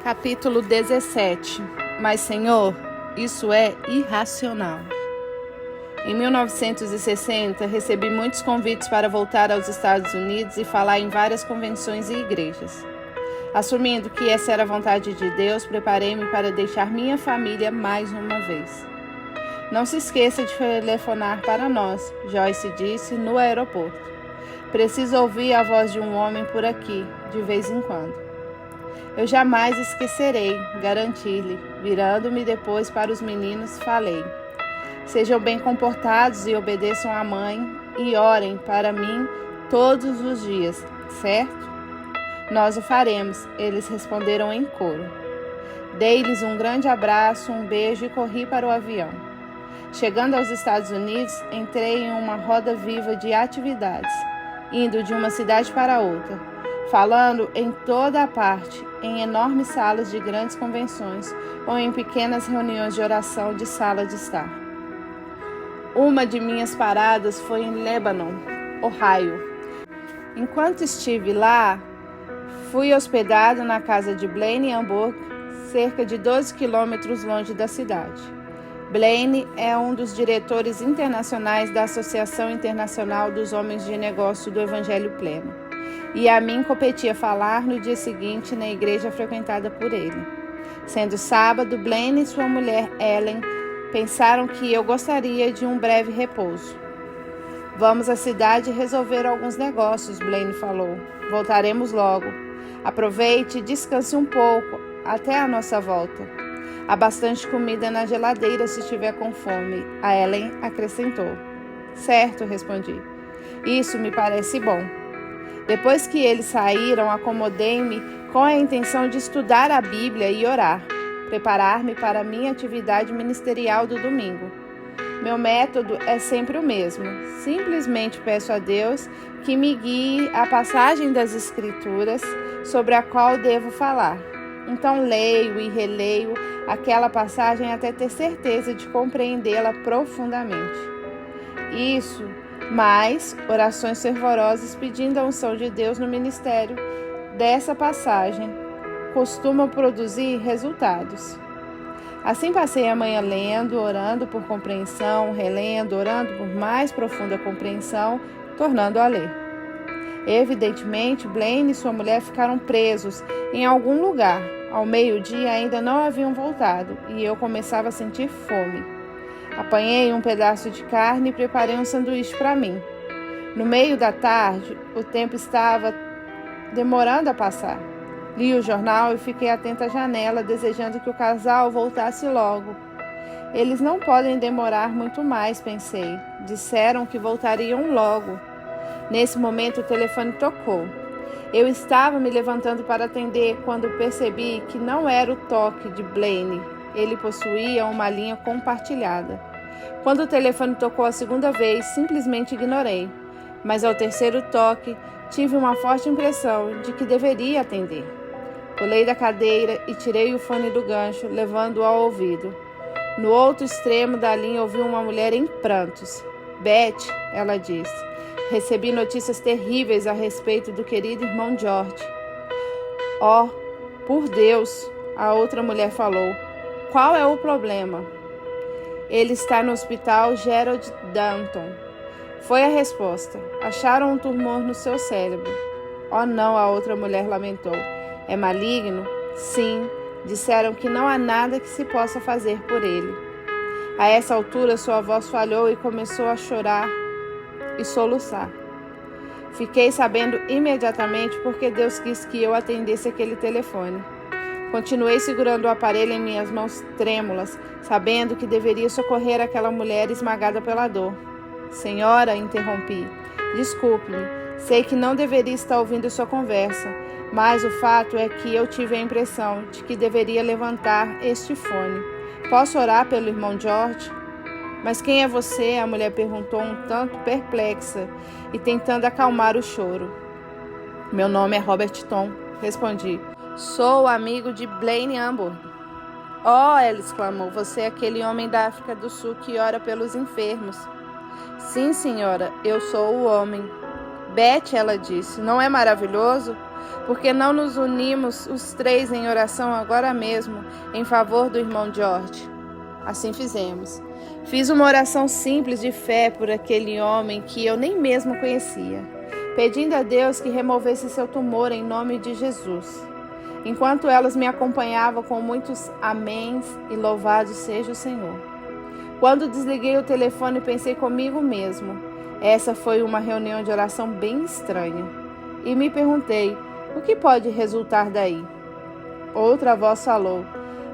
Capítulo 17. Mas, Senhor, isso é irracional. Em 1960, recebi muitos convites para voltar aos Estados Unidos e falar em várias convenções e igrejas. Assumindo que essa era a vontade de Deus, preparei-me para deixar minha família mais uma vez. Não se esqueça de telefonar para nós, Joyce disse no aeroporto. Preciso ouvir a voz de um homem por aqui, de vez em quando. Eu jamais esquecerei, garanti-lhe. Virando-me depois para os meninos, falei: sejam bem comportados e obedeçam à mãe e orem para mim todos os dias, certo? Nós o faremos, eles responderam em coro. Dei-lhes um grande abraço, um beijo e corri para o avião. Chegando aos Estados Unidos, entrei em uma roda viva de atividades, indo de uma cidade para outra, falando em toda a parte, em enormes salas de grandes convenções ou em pequenas reuniões de oração de sala de estar. Uma de minhas paradas foi em Lebanon, Ohio. Enquanto estive lá, fui hospedado na casa de Blaine Hamburg, cerca de 12 quilômetros longe da cidade. Blaine é um dos diretores internacionais da Associação Internacional dos Homens de Negócio do Evangelho Pleno, e a mim competia falar no dia seguinte na igreja frequentada por ele. Sendo sábado, Blaine e sua mulher Ellen pensaram que eu gostaria de um breve repouso. Vamos à cidade resolver alguns negócios, Blaine falou. Voltaremos logo. Aproveite e descanse um pouco até a nossa volta. Há bastante comida na geladeira se estiver com fome, a Ellen acrescentou. Certo, respondi. Isso me parece bom. Depois que eles saíram, acomodei-me com a intenção de estudar a Bíblia e orar, preparar-me para a minha atividade ministerial do domingo. Meu método é sempre o mesmo. Simplesmente peço a Deus que me guie a passagem das Escrituras sobre a qual devo falar. Então leio e releio aquela passagem até ter certeza de compreendê-la profundamente. Isso, mais orações fervorosas pedindo a unção de Deus no ministério dessa passagem, costumam produzir resultados. Assim passei a manhã lendo, orando por compreensão, relendo, orando por mais profunda compreensão, tornando a ler. Evidentemente, Blaine e sua mulher ficaram presos em algum lugar. Ao meio-dia ainda não haviam voltado e eu começava a sentir fome. Apanhei um pedaço de carne e preparei um sanduíche para mim. No meio da tarde, o tempo estava demorando a passar. Li o jornal e fiquei atenta à janela, desejando que o casal voltasse logo. Eles não podem demorar muito mais, pensei. Disseram que voltariam logo. Nesse momento, o telefone tocou. Eu estava me levantando para atender quando percebi que não era o toque de Blaine. Ele possuía uma linha compartilhada. Quando o telefone tocou a segunda vez, simplesmente ignorei. Mas ao terceiro toque, tive uma forte impressão de que deveria atender. Pulei da cadeira e tirei o fone do gancho, levando-o ao ouvido. No outro extremo da linha ouvi uma mulher em prantos. Beth, ela disse. Recebi notícias terríveis a respeito do querido irmão George. Oh, por Deus, a outra mulher falou. Qual é o problema? Ele está no hospital Gerald Danton. Foi a resposta. Acharam um tumor no seu cérebro. Oh não, a outra mulher lamentou. É maligno? Sim. Disseram que não há nada que se possa fazer por ele. A essa altura, sua voz falhou e começou a chorar e soluçar. Fiquei sabendo imediatamente porque Deus quis que eu atendesse aquele telefone. Continuei segurando o aparelho em minhas mãos trêmulas, sabendo que deveria socorrer aquela mulher esmagada pela dor. Senhora, interrompi, desculpe-me, sei que não deveria estar ouvindo sua conversa, mas o fato é que eu tive a impressão de que deveria levantar este fone. Posso orar pelo irmão George? Mas quem é você? A mulher perguntou um tanto perplexa e tentando acalmar o choro. Meu nome é Robert Tom, respondi. Sou amigo de Blaine Hamburg. Oh, ela exclamou, você é aquele homem da África do Sul que ora pelos enfermos. Sim, senhora, eu sou o homem. Beth, ela disse, não é maravilhoso? Por que não nos unimos os 3 em oração agora mesmo, em favor do irmão George? Assim fizemos. Fiz uma oração simples de fé por aquele homem que eu nem mesmo conhecia, pedindo a Deus que removesse seu tumor em nome de Jesus. Enquanto elas me acompanhavam com muitos améns e louvado seja o Senhor. Quando desliguei o telefone, pensei comigo mesmo. Essa foi uma reunião de oração bem estranha. E me perguntei, o que pode resultar daí? Outra voz falou,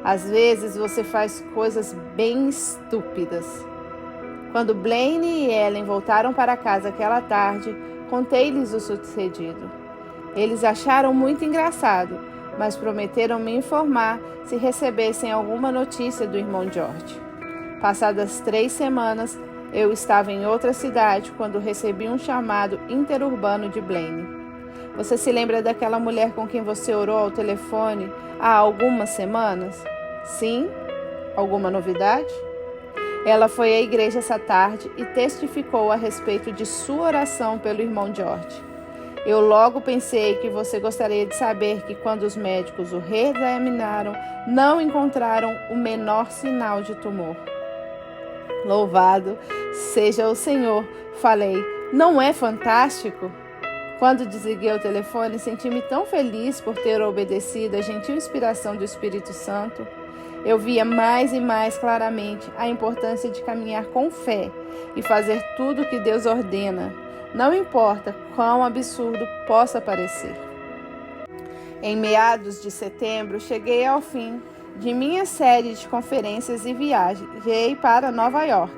às vezes você faz coisas bem estúpidas. Quando Blaine e Ellen voltaram para casa aquela tarde, contei-lhes o sucedido. Eles acharam muito engraçado, mas prometeram me informar se recebessem alguma notícia do irmão George. Passadas 3 semanas, eu estava em outra cidade quando recebi um chamado interurbano de Blaine. Você se lembra daquela mulher com quem você orou ao telefone há algumas semanas? Sim? Alguma novidade? Ela foi à igreja essa tarde e testificou a respeito de sua oração pelo irmão George. Eu logo pensei que você gostaria de saber que quando os médicos o reexaminaram, não encontraram o menor sinal de tumor. Louvado seja o Senhor, falei, não é fantástico? Quando desliguei o telefone, senti-me tão feliz por ter obedecido à gentil inspiração do Espírito Santo. Eu via mais e mais claramente a importância de caminhar com fé e fazer tudo o que Deus ordena, não importa quão absurdo possa parecer. Em meados de setembro, cheguei ao fim de minha série de conferências e viajei para Nova York,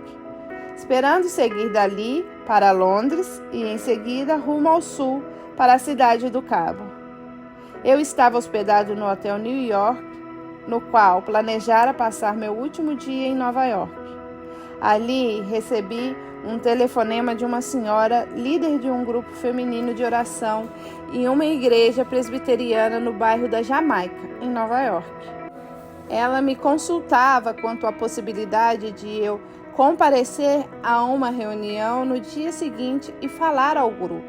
esperando seguir dali para Londres e em seguida rumo ao sul para a cidade do Cabo. Eu estava hospedado no Hotel New York, no qual planejara passar meu último dia em Nova York. Ali recebi um telefonema de uma senhora, líder de um grupo feminino de oração em uma igreja presbiteriana no bairro da Jamaica, em Nova York. Ela me consultava quanto à possibilidade de eu comparecer a uma reunião no dia seguinte e falar ao grupo.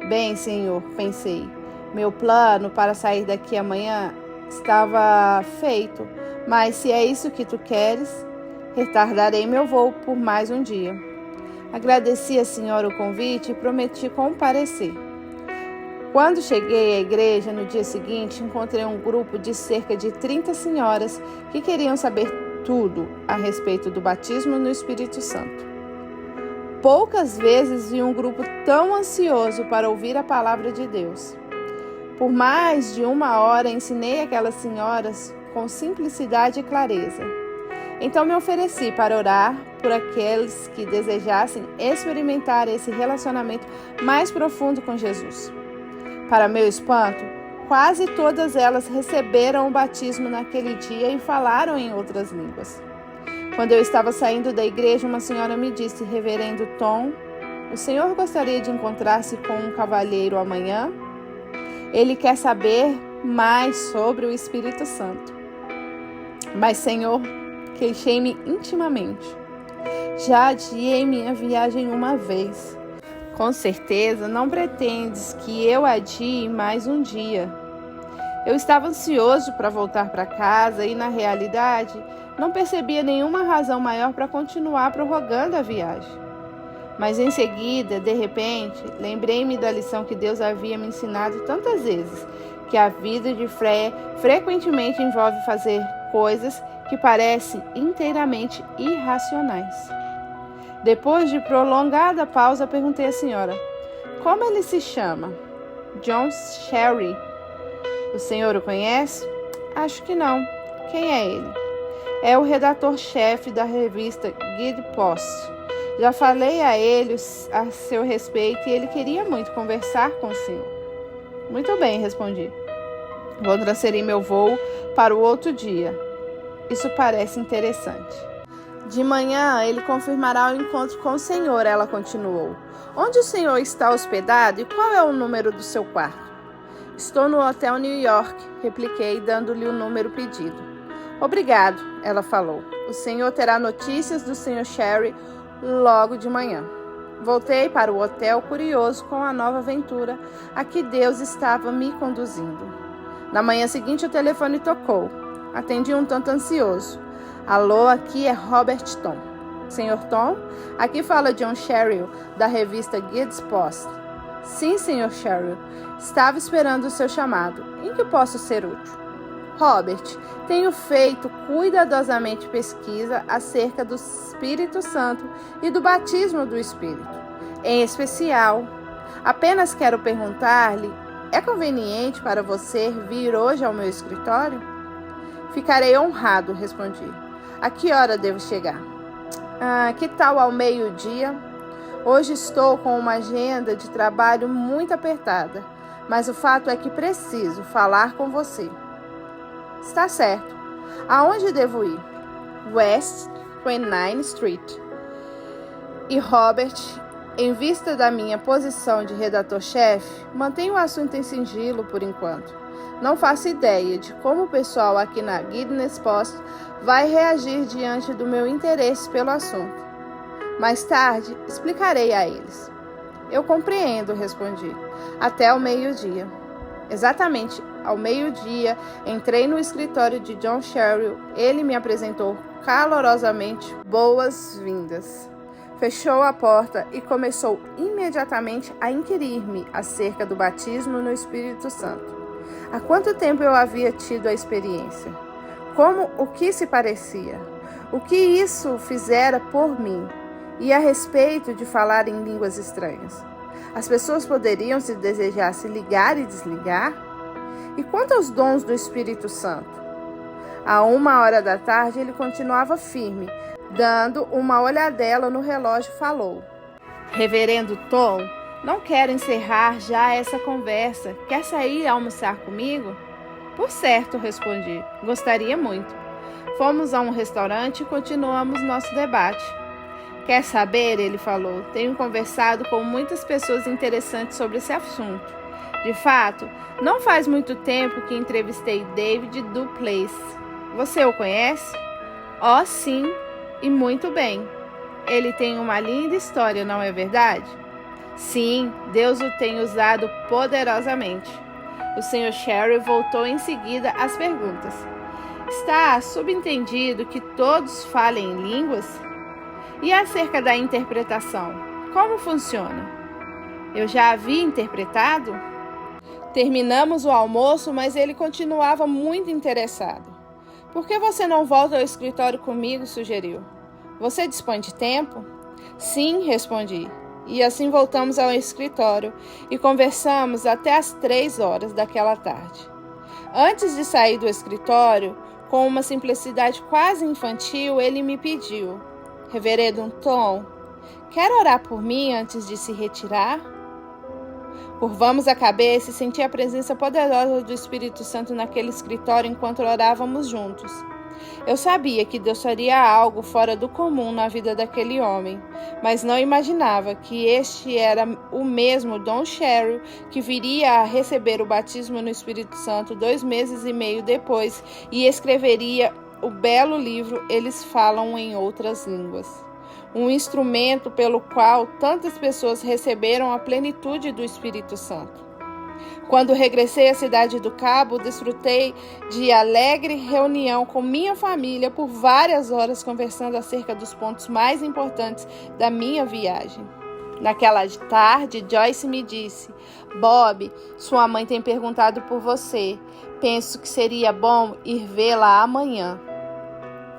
Bem, senhor, pensei, meu plano para sair daqui amanhã estava feito, mas se é isso que tu queres, retardarei meu voo por mais um dia. Agradeci à senhora o convite e prometi comparecer. Quando cheguei à igreja no dia seguinte, encontrei um grupo de cerca de 30 senhoras que queriam saber tudo a respeito do batismo no Espírito Santo. Poucas vezes vi um grupo tão ansioso para ouvir a palavra de Deus. Por mais de 1 hora ensinei aquelas senhoras com simplicidade e clareza. Então me ofereci para orar por aqueles que desejassem experimentar esse relacionamento mais profundo com Jesus. Para meu espanto, quase todas elas receberam o batismo naquele dia e falaram em outras línguas. Quando eu estava saindo da igreja, uma senhora me disse, Reverendo Tom, o senhor gostaria de encontrar-se com um cavalheiro amanhã? Ele quer saber mais sobre o Espírito Santo. Mas, Senhor, queixei-me intimamente. Já adiei minha viagem uma vez. Com certeza não pretendes que eu adie mais um dia. Eu estava ansioso para voltar para casa e, na realidade, não percebia nenhuma razão maior para continuar prorrogando a viagem. Mas em seguida, de repente, lembrei-me da lição que Deus havia me ensinado tantas vezes, que a vida de fé frequentemente envolve fazer coisas que parecem inteiramente irracionais. Depois de prolongada pausa, perguntei à senhora, como ele se chama? John Sherry. O senhor o conhece? Acho que não. Quem é ele? É o redator-chefe da revista Guide Post. Já falei a ele a seu respeito e ele queria muito conversar com o senhor. Muito bem, respondi. Vou transferir meu voo para o outro dia. Isso parece interessante. De manhã, ele confirmará o encontro com o senhor, ela continuou. Onde o senhor está hospedado e qual é o número do seu quarto? Estou no Hotel New York, repliquei, dando-lhe o número pedido. Obrigado, ela falou. O senhor terá notícias do senhor Sherry logo de manhã. Voltei para o hotel curioso com a nova aventura a que Deus estava me conduzindo. Na manhã seguinte o telefone tocou. Atendi um tanto ansioso. Alô, aqui é Robert Tom. Senhor Tom? Aqui fala John Sherrill, da revista Guides Post. Sim, Sr. Sherrill. Estava esperando o seu chamado. Em que posso ser útil? Robert, tenho feito cuidadosamente pesquisa acerca do Espírito Santo e do batismo do Espírito. Em especial, apenas quero perguntar-lhe, é conveniente para você vir hoje ao meu escritório? Ficarei honrado, respondi. A que hora devo chegar? Que tal ao meio-dia? Hoje estou com uma agenda de trabalho muito apertada, mas o fato é que preciso falar com você. Está certo. Aonde devo ir? West 29th Street. E Robert, em vista da minha posição de redator-chefe, mantenho o assunto em sigilo por enquanto. Não faço ideia de como o pessoal aqui na Guides Post vai reagir diante do meu interesse pelo assunto. Mais tarde, explicarei a eles. Eu compreendo, respondi. Até o meio-dia. Exatamente ao meio-dia, entrei no escritório de John Sherrill. Ele me apresentou calorosamente boas-vindas. Fechou a porta e começou imediatamente a inquirir-me acerca do batismo no Espírito Santo. Há quanto tempo eu havia tido a experiência? O que se parecia? O que isso fizera por mim? E a respeito de falar em línguas estranhas? As pessoas poderiam, se desejasse, ligar e desligar? E quanto aos dons do Espírito Santo? À 1h da tarde, ele continuava firme, dando uma olhadela no relógio, falou. Reverendo Tom, não quero encerrar já essa conversa. Quer sair e almoçar comigo? Por certo, respondi. Gostaria muito. Fomos a um restaurante e continuamos nosso debate. Quer saber? Ele falou. Tenho conversado com muitas pessoas interessantes sobre esse assunto. De fato, não faz muito tempo que entrevistei David Duplass. Você o conhece? Oh, sim, e muito bem. Ele tem uma linda história, não é verdade? Sim, Deus o tem usado poderosamente. O Sr. Sherrill voltou em seguida às perguntas. Está subentendido que todos falem em línguas? E acerca da interpretação, como funciona? Eu já havia interpretado? Terminamos o almoço, mas ele continuava muito interessado. Por que você não volta ao escritório comigo? Sugeriu. Você dispõe de tempo? Sim, respondi. E assim voltamos ao escritório e conversamos até as 3h daquela tarde. Antes de sair do escritório, com uma simplicidade quase infantil, ele me pediu: Reverendo Tom, quer orar por mim antes de se retirar? Curvamos a cabeça e senti a presença poderosa do Espírito Santo naquele escritório enquanto orávamos juntos. Eu sabia que Deus faria algo fora do comum na vida daquele homem, mas não imaginava que este era o mesmo John Sherrill que viria a receber o batismo no Espírito Santo 2 meses e meio depois e escreveria o belo livro Eles Falam em Outras Línguas, um instrumento pelo qual tantas pessoas receberam a plenitude do Espírito Santo. Quando regressei à cidade do Cabo, desfrutei de alegre reunião com minha família por várias horas conversando acerca dos pontos mais importantes da minha viagem. Naquela tarde, Joyce me disse: Bob, sua mãe tem perguntado por você. Penso que seria bom ir vê-la amanhã.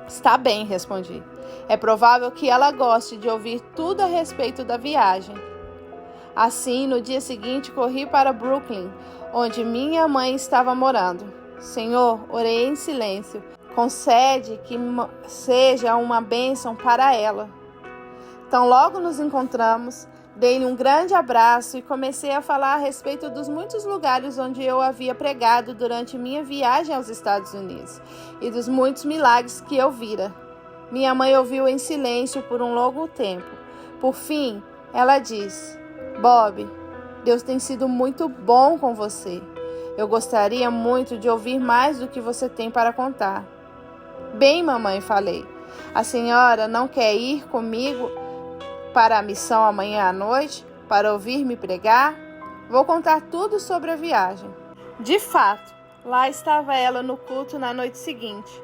Está bem, respondi. É provável que ela goste de ouvir tudo a respeito da viagem. Assim, no dia seguinte, corri para Brooklyn, onde minha mãe estava morando. Senhor, orei em silêncio. Concede que seja uma bênção para ela. Então, logo nos encontramos, dei-lhe um grande abraço e comecei a falar a respeito dos muitos lugares onde eu havia pregado durante minha viagem aos Estados Unidos e dos muitos milagres que eu vira. Minha mãe ouviu em silêncio por um longo tempo. Por fim, ela disse: Bob, Deus tem sido muito bom com você. Eu gostaria muito de ouvir mais do que você tem para contar. Bem, mamãe, falei. A senhora não quer ir comigo para a missão amanhã à noite, para ouvir-me pregar? Vou contar tudo sobre a viagem. De fato, lá estava ela no culto na noite seguinte.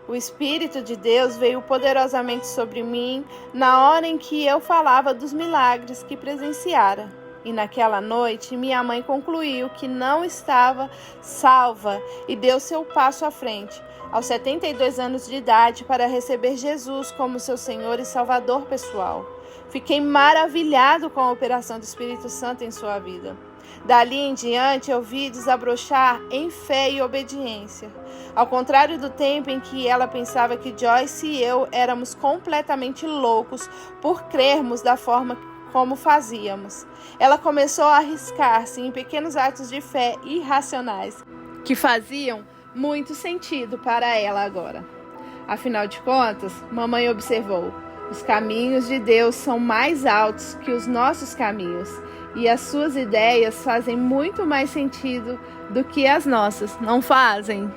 O Espírito de Deus veio poderosamente sobre mim na hora em que eu falava dos milagres que presenciara. E naquela noite, minha mãe concluiu que não estava salva e deu seu passo à frente, aos 72 anos de idade, para receber Jesus como seu Senhor e Salvador pessoal. Fiquei maravilhado com a operação do Espírito Santo em sua vida. Dali em diante, eu vi desabrochar em fé e obediência. Ao contrário do tempo em que ela pensava que Joyce e eu éramos completamente loucos por crermos da forma como fazíamos. Ela começou a arriscar-se em pequenos atos de fé irracionais, que faziam muito sentido para ela agora. Afinal de contas, mamãe observou, os caminhos de Deus são mais altos que os nossos caminhos, e as suas ideias fazem muito mais sentido do que as nossas, não fazem?